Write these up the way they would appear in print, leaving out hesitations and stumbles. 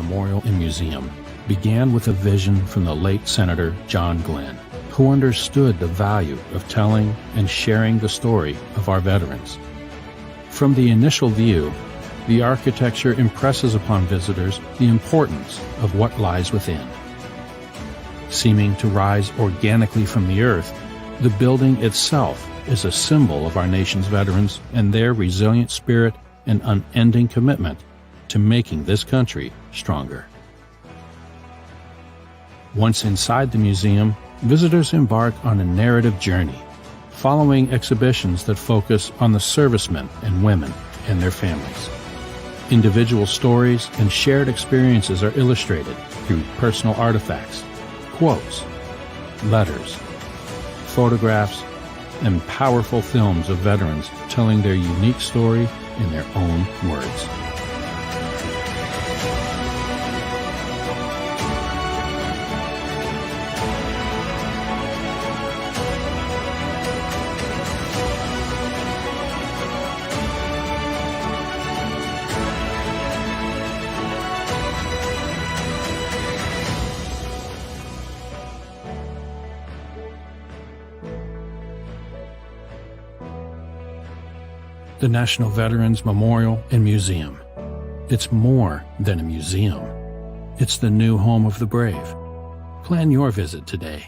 Memorial and Museum began with a vision from the late Senator John Glenn, who understood the value of telling and sharing the story of our veterans. From the initial view, the architecture impresses upon visitors the importance of what lies within. Seeming to rise organically from the earth, the building itself is a symbol of our nation's veterans and their resilient spirit and unending commitment to making this country stronger. Once inside the museum, visitors embark on a narrative journey, following exhibitions that focus on the servicemen and women and their families. Individual stories and shared experiences are illustrated through personal artifacts, quotes, letters, photographs, and powerful films of veterans telling their unique story in their own words. The National Veterans Memorial and Museum. It's more than a museum. It's the new home of the brave. Plan your visit today.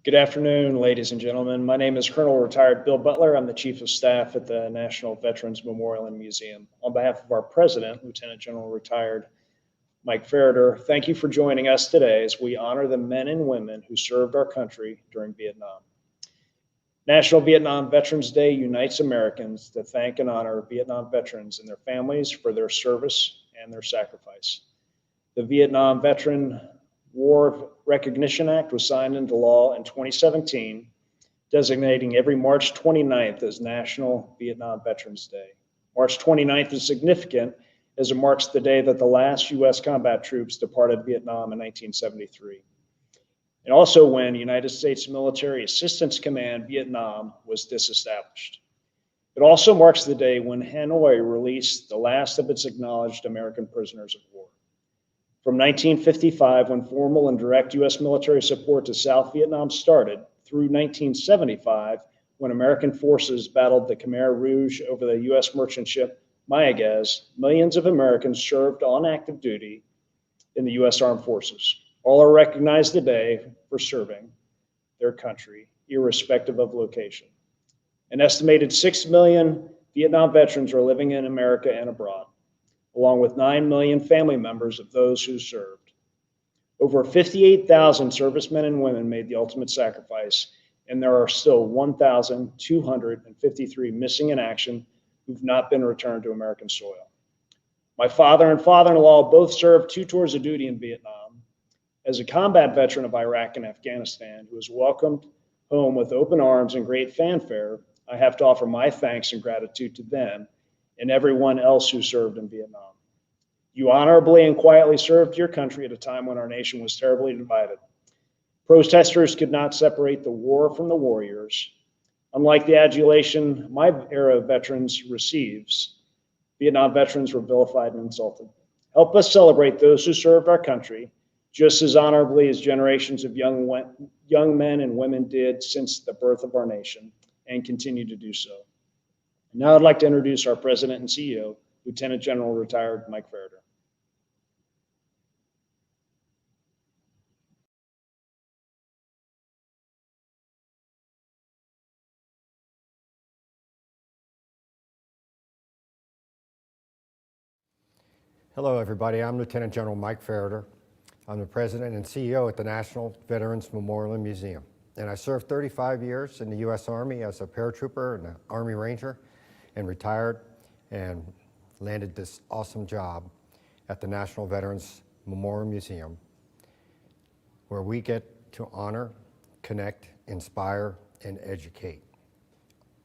Good afternoon, ladies and gentlemen. My name is Colonel Retired Bill Butler. I'm the Chief of Staff at the National Veterans Memorial and Museum. On behalf of our President, Lieutenant General Retired Mike Ferriter, thank you for joining us today as we honor the men and women who served our country during Vietnam. National Vietnam Veterans Day unites Americans to thank and honor Vietnam veterans and their families for their service and their sacrifice. The Vietnam Veteran War Recognition Act was signed into law in 2017, designating every March 29th as National Vietnam Veterans Day. March 29th is significant as it marks the day that the last U.S. combat troops departed Vietnam in 1973. And also when United States Military Assistance Command Vietnam was disestablished. It also marks the day when Hanoi released the last of its acknowledged American prisoners of war. From 1955, when formal and direct U.S. military support to South Vietnam started, through 1975, when American forces battled the Khmer Rouge over the U.S. merchant ship Mayaguez, millions of Americans served on active duty in the U.S. Armed Forces. All are recognized today for serving their country, irrespective of location. An estimated 6 million Vietnam veterans are living in America and abroad, along with 9 million family members of those who served. Over 58,000 servicemen and women made the ultimate sacrifice, and there are still 1,253 missing in action who've not been returned to American soil. My father and father-in-law both served 2 tours of duty in Vietnam. As a combat veteran of Iraq and Afghanistan who was welcomed home with open arms and great fanfare, I have to offer my thanks and gratitude to them and everyone else who served in Vietnam. You honorably and quietly served your country at a time when our nation was terribly divided. Protesters could not separate the war from the warriors. Unlike the adulation my era of veterans receives, Vietnam veterans were vilified and insulted. Help us celebrate those who served our country just as honorably as generations of young men and women did since the birth of our nation and continue to do so. Now I'd like to introduce our President and CEO, Lieutenant General Retired Mike Ferriter. Hello, everybody. I'm Lieutenant General Mike Ferriter. I'm the President and CEO at the National Veterans Memorial and Museum. And I served 35 years in the U.S. Army as a paratrooper and an Army Ranger, and retired and landed this awesome job at the National Veterans Memorial Museum, where we get to honor, connect, inspire, and educate.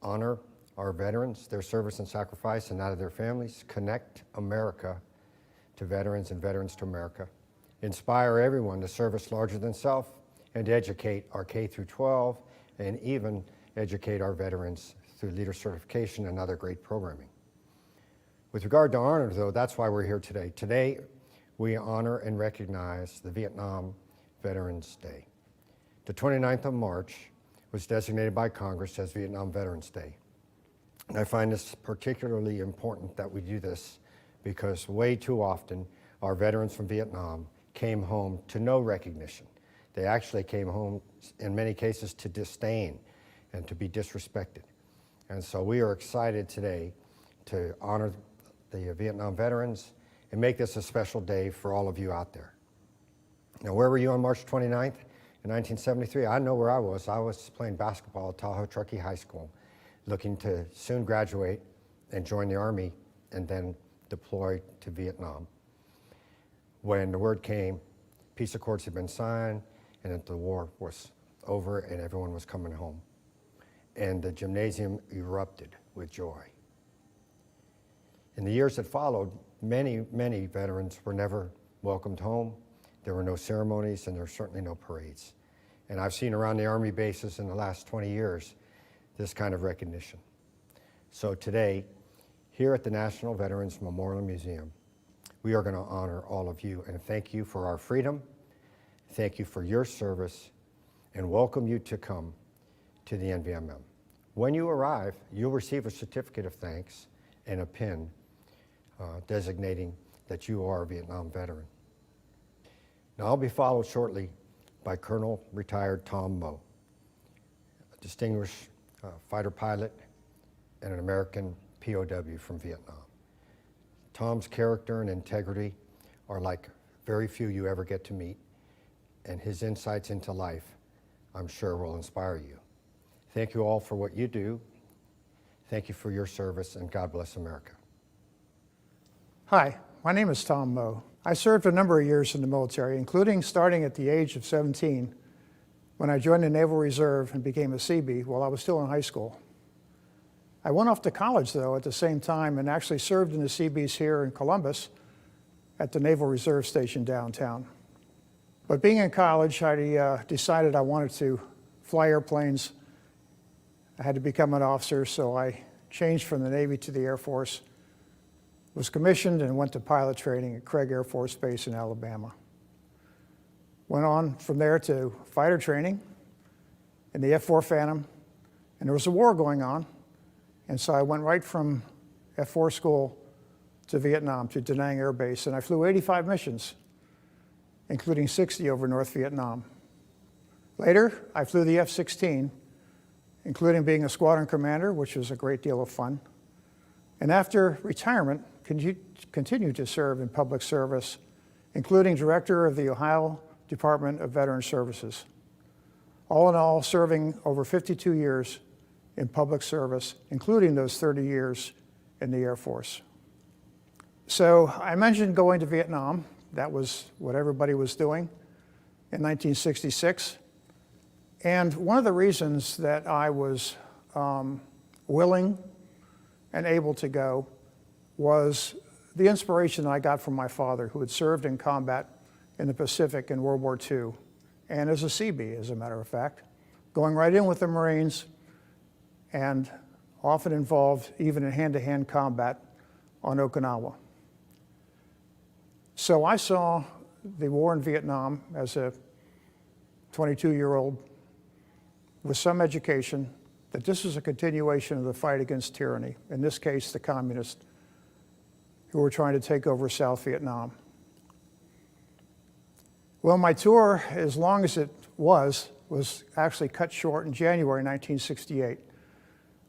Honor our veterans, their service and sacrifice, and that of their families. Connect America to veterans and veterans to America. Inspire everyone to service larger than self, and to educate our K through 12 and even educate our veterans through leader certification and other great programming. With regard to honor, though, that's why we're here today. Today, we honor and recognize the Vietnam Veterans Day. The 29th of March was designated by Congress as Vietnam Veterans Day. And I find this particularly important that we do this because way too often our veterans from Vietnam came home to no recognition. They actually came home, in many cases, to disdain and to be disrespected. And so we are excited today to honor the Vietnam veterans and make this a special day for all of you out there. Now, where were you on March 29th in 1973? I know where I was. I was playing basketball at Tahoe Truckee High School, looking to soon graduate and join the Army and then deploy to Vietnam. When the word came, peace accords had been signed and that the war was over and everyone was coming home. And the gymnasium erupted with joy. In the years that followed, many, many veterans were never welcomed home. There were no ceremonies and there were certainly no parades. And I've seen around the Army bases in the last 20 years this kind of recognition. So today, here at the National Veterans Memorial Museum, we are going to honor all of you and thank you for our freedom, thank you for your service, and welcome you to come to the NVMM. When you arrive, you'll receive a certificate of thanks and a pin designating that you are a Vietnam veteran. Now, I'll be followed shortly by Colonel retired Tom Moe, a distinguished fighter pilot and an American POW from Vietnam. Tom's character and integrity are like very few you ever get to meet, and his insights into life, I'm sure, will inspire you. Thank you all for what you do. Thank you for your service, and God bless America. Hi, my name is Tom Moe. I served a number of years in the military, including starting at the age of 17 when I joined the Naval Reserve and became a Seabee while I was still in high school. I went off to college, though, at the same time and actually served in the Seabees here in Columbus at the Naval Reserve Station downtown. But being in college, I decided I wanted to fly airplanes. I had to become an officer, so I changed from the Navy to the Air Force, was commissioned and went to pilot training at Craig Air Force Base in Alabama. Went on from there to fighter training in the F-4 Phantom, and there was a war going on, and so I went right from F-4 school to Vietnam, to Danang Air Base, and I flew 85 missions, including 60 over North Vietnam. Later, I flew the F-16, including being a squadron commander, which was a great deal of fun. And after retirement, continued to serve in public service, including director of the Ohio Department of Veteran Services. All in all, serving over 52 years in public service, including those 30 years in the Air Force. So I mentioned going to Vietnam. That was what everybody was doing in 1966. And one of the reasons that I was willing and able to go was the inspiration I got from my father, who had served in combat in the Pacific in World War II, and as a Seabee, as a matter of fact, going right in with the Marines and often involved even in hand-to-hand combat on Okinawa. So I saw the war in Vietnam as a 22-year-old with some education, that this was a continuation of the fight against tyranny, in this case, the communists who were trying to take over South Vietnam. Well, my tour, as long as it was actually cut short in January 1968,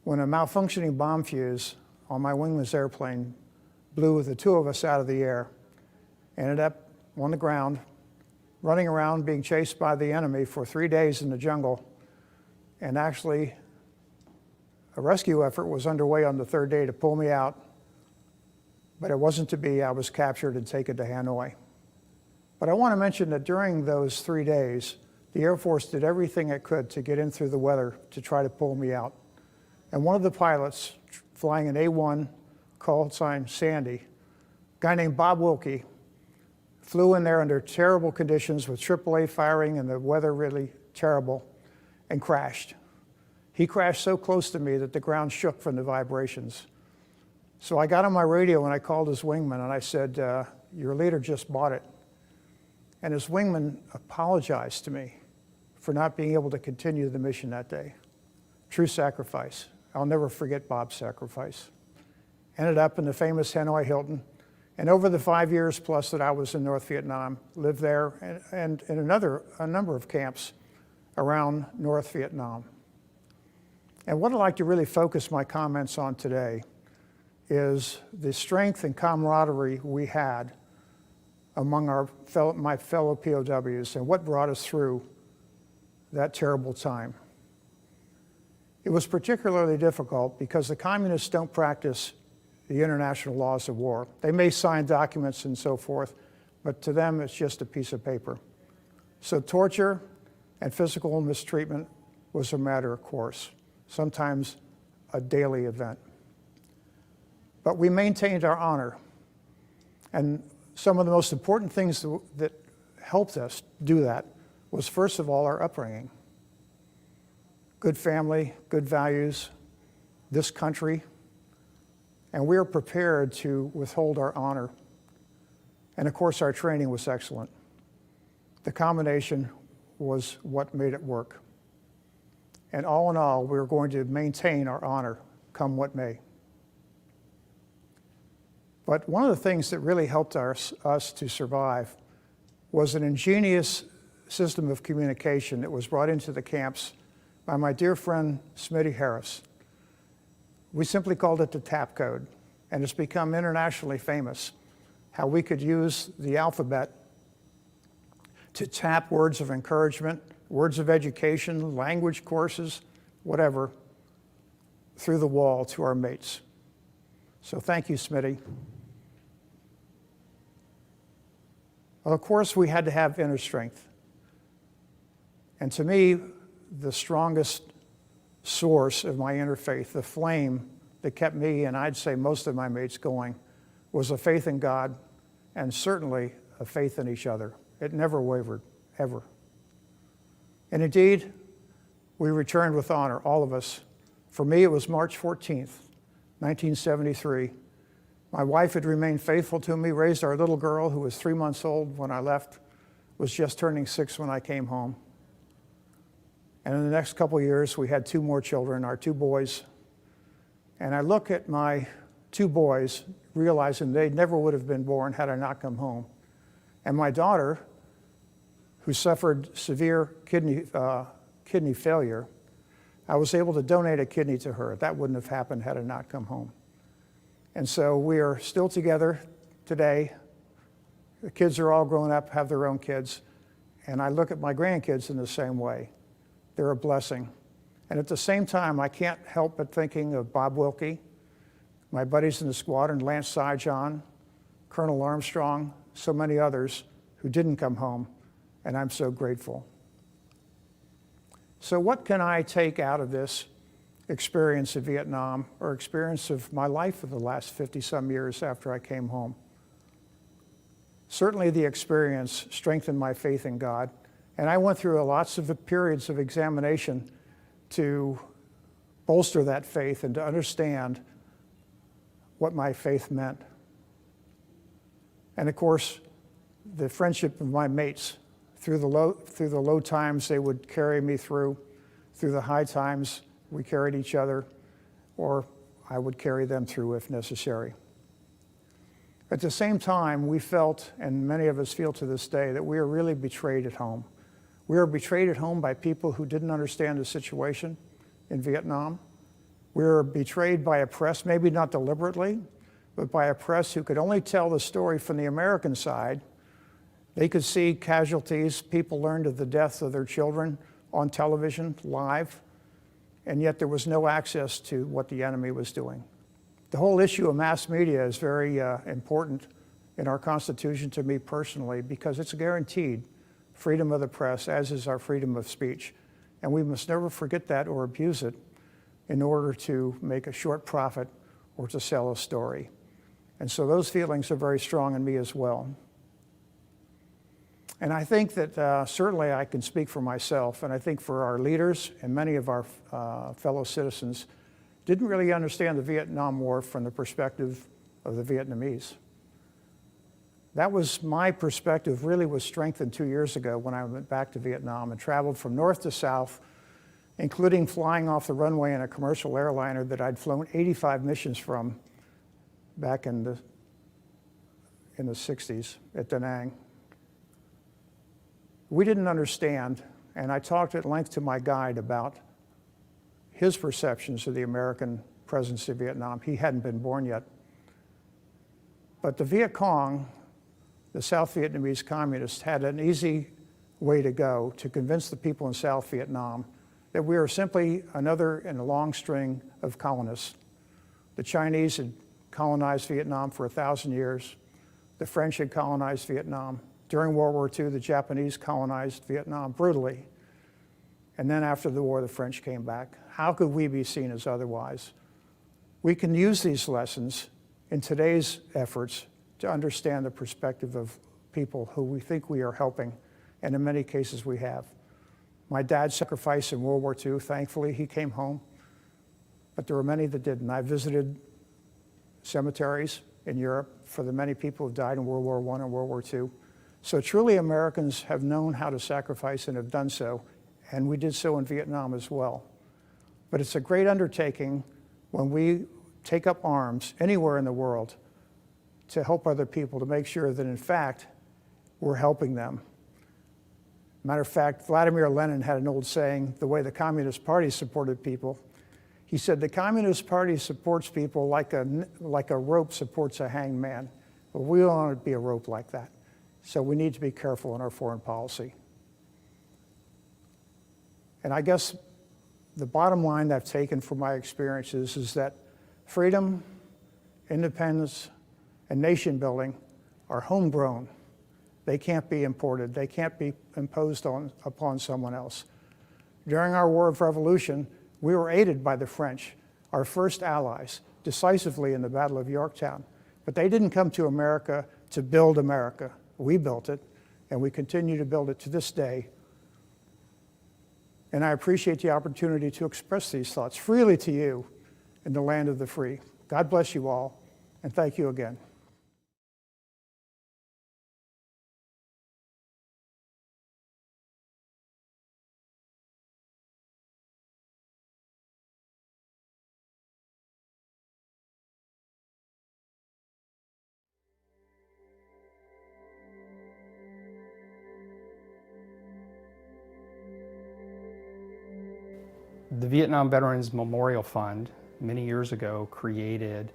when a malfunctioning bomb fuse on my wingless airplane blew the two of us out of the air. Ended up on the ground, running around being chased by the enemy for 3 days in the jungle. And actually, a rescue effort was underway on the third day to pull me out, but it wasn't to be. I was captured and taken to Hanoi. But I want to mention that during those 3 days, the Air Force did everything it could to get in through the weather to try to pull me out. And one of the pilots flying an A-1 call sign Sandy, a guy named Bob Wilke, flew in there under terrible conditions with AAA firing and the weather really terrible, and crashed. He crashed so close to me that the ground shook from the vibrations. So I got on my radio and I called his wingman and I said, your leader just bought it. And his wingman apologized to me for not being able to continue the mission that day. True sacrifice. I'll never forget Bob's sacrifice. Ended up in the famous Hanoi Hilton. And over the 5 years plus that I was in North Vietnam, lived there and in a number of camps around North Vietnam. And what I'd like to really focus my comments on today is the strength and camaraderie we had among my fellow POWs and what brought us through that terrible time. It was particularly difficult because the communists don't practice the international laws of war. They may sign documents and so forth, but to them it's just a piece of paper. So torture and physical mistreatment was a matter of course, sometimes a daily event. But we maintained our honor. And some of the most important things that helped us do that was, first of all, our upbringing. Good family, good values, this country, and we were prepared to withhold our honor. And of course, our training was excellent. The combination was what made it work. And all in all, we were going to maintain our honor, come what may. But one of the things that really helped us to survive was an ingenious system of communication that was brought into the camps by my dear friend Smitty Harris. We simply called it the TAP code, and it's become internationally famous, how we could use the alphabet to tap words of encouragement, words of education, language courses, whatever, through the wall to our mates. So thank you, Smitty. Well, of course, we had to have inner strength. And to me, the strongest source of my inner faith, the flame that kept me, and I'd say most of my mates going, was a faith in God and certainly a faith in each other. It never wavered, ever. And indeed, we returned with honor, all of us. For me, it was March 14th, 1973. My wife had remained faithful to me, raised our little girl, who was 3 months old when I left, was just turning 6 when I came home. And in the next couple of years, we had 2 more children, our 2 boys. And I look at my 2 boys, realizing they never would have been born had I not come home. And my daughter, who suffered severe kidney failure, I was able to donate a kidney to her. That wouldn't have happened had I not come home. And so we are still together today. The kids are all grown up, have their own kids. And I look at my grandkids in the same way. They're a blessing. And at the same time, I can't help but thinking of Bob Wilke, my buddies in the squadron, Lance Sijon, Colonel Armstrong, so many others who didn't come home, and I'm so grateful. So what can I take out of this experience of Vietnam or experience of my life for the last 50-some years after I came home? Certainly the experience strengthened my faith in God, and I went through lots of periods of examination to bolster that faith and to understand what my faith meant. And of course, the friendship of my mates through the low times they would carry me through the high times we carried each other, or I would carry them through if necessary. At the same time, we felt, and many of us feel to this day, that we are really betrayed at home. We were betrayed at home by people who didn't understand the situation in Vietnam. We were betrayed by a press, maybe not deliberately, but by a press who could only tell the story from the American side. They could see casualties, people learned of the deaths of their children on television, live, and yet there was no access to what the enemy was doing. The whole issue of mass media is very important in our Constitution to me personally, because it's guaranteed freedom of the press, as is our freedom of speech. And we must never forget that or abuse it in order to make a short profit or to sell a story. And so those feelings are very strong in me as well. And I think that certainly I can speak for myself, and I think for our leaders and many of our fellow citizens didn't really understand the Vietnam War from the perspective of the Vietnamese. That was my perspective, really was strengthened 2 years ago when I went back to Vietnam and traveled from north to south, including flying off the runway in a commercial airliner that I'd flown 85 missions from back in the 60s at Danang. We didn't understand, and I talked at length to my guide about his perceptions of the American presence in Vietnam. He hadn't been born yet. But the Viet Cong, the South Vietnamese communists, had an easy way to go to convince the people in South Vietnam that we are simply another in a long string of colonists. The Chinese had colonized Vietnam for 1,000 years. The French had colonized Vietnam. During World War II, the Japanese colonized Vietnam brutally. And then after the war, the French came back. How could we be seen as otherwise? We can use these lessons in today's efforts to understand the perspective of people who we think we are helping, and in many cases we have. My dad sacrificed in World War II. Thankfully, he came home, but there were many that didn't. I visited cemeteries in Europe for the many people who died in World War I and World War II. So truly, Americans have known how to sacrifice and have done so, and we did so in Vietnam as well. But it's a great undertaking when we take up arms anywhere in the world to help other people, to make sure that in fact we're helping them. Matter of fact, Vladimir Lenin had an old saying, the way the Communist Party supported people. He said, the Communist Party supports people like a rope supports a hanged man. Well, we don't want to be a rope like that. So we need to be careful in our foreign policy. And I guess the bottom line that I've taken from my experiences is that freedom, independence, and nation building are homegrown. They can't be imported. They can't be imposed upon someone else. During our War of Revolution, we were aided by the French, our first allies, decisively in the Battle of Yorktown. But they didn't come to America to build America. We built it, and we continue to build it to this day. And I appreciate the opportunity to express these thoughts freely to you in the land of the free. God bless you all, and thank you again. The Vietnam Veterans Memorial Fund many years ago created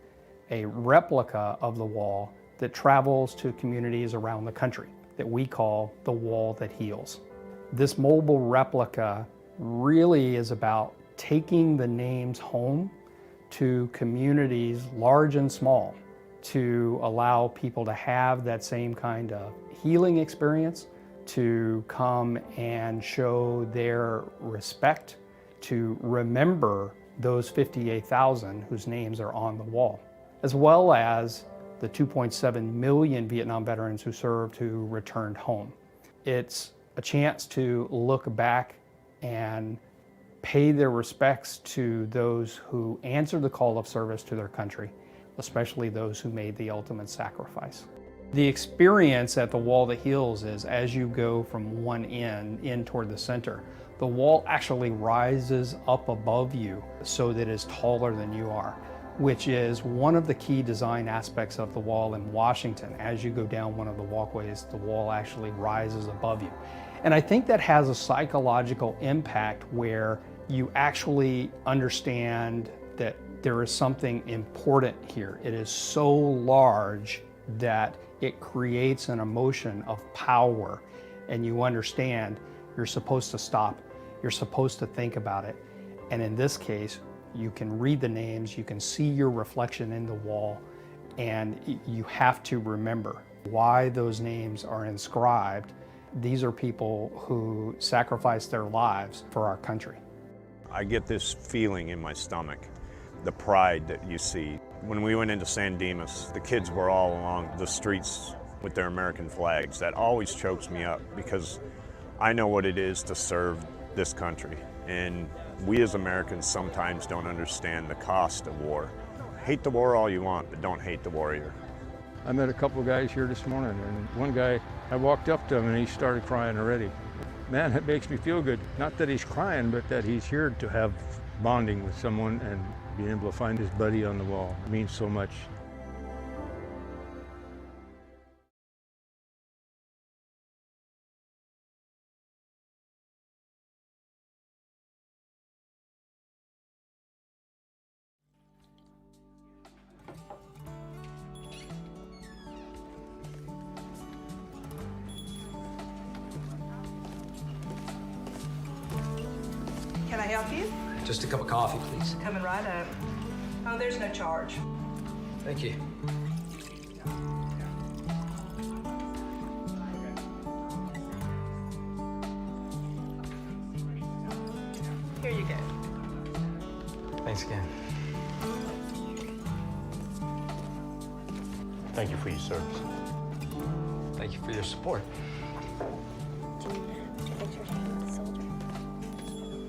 a replica of the wall that travels to communities around the country that we call the Wall That Heals. This mobile replica really is about taking the names home to communities large and small to allow people to have that same kind of healing experience, to come and show their respect, to remember those 58,000 whose names are on the wall, as well as the 2.7 million Vietnam veterans who served who returned home. It's a chance to look back and pay their respects to those who answered the call of service to their country, especially those who made the ultimate sacrifice. The experience at the Wall That Heals is as you go from one end in toward the center, the wall actually rises up above you so that it's taller than you are, which is one of the key design aspects of the wall in Washington. As you go down one of the walkways, the wall actually rises above you. And I think that has a psychological impact where you actually understand that there is something important here. It is so large that it creates an emotion of power, and you understand you're supposed to stop. You're supposed to think about it. And in this case, you can read the names, you can see your reflection in the wall, and you have to remember why those names are inscribed. These are people who sacrificed their lives for our country. I get this feeling in my stomach, the pride that you see. When we went into San Dimas, the kids were all along the streets with their American flags. That always chokes me up because I know what it is to serve this country. And we as Americans sometimes don't understand the cost of war. Hate the war all you want, but don't hate the warrior. I met a couple guys here this morning, and one guy, I walked up to him and he started crying already. Man, it makes me feel good. Not that he's crying, but that he's here to have bonding with someone and being able to find his buddy on the wall. It means so much. Can I help you? Just a cup of coffee, please. Coming right up. Oh, there's no charge. Thank you. Here you go. Thanks again. Thank you for your service. Thank you for your support.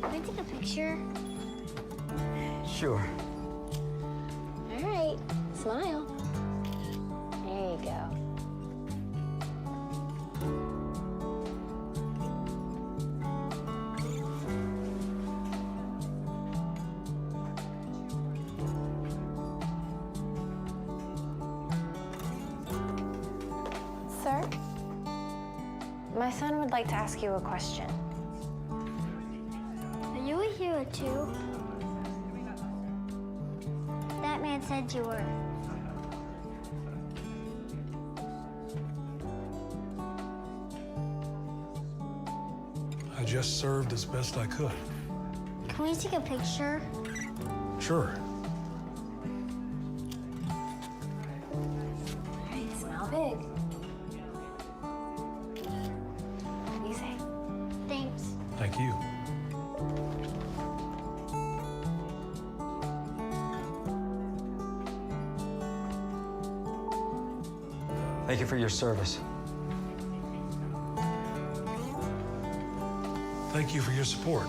Can I take a picture? Sure. All right, smile. There you go. Sir, my son would like to ask you a question. Are you a hero too? That man said you were. I just served as best I could. Can we take a picture? Sure. All right, smile big. What do you say? Thanks. Thank you. Thank you for your service. Thank you for your support.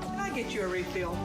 Can I get you a refill?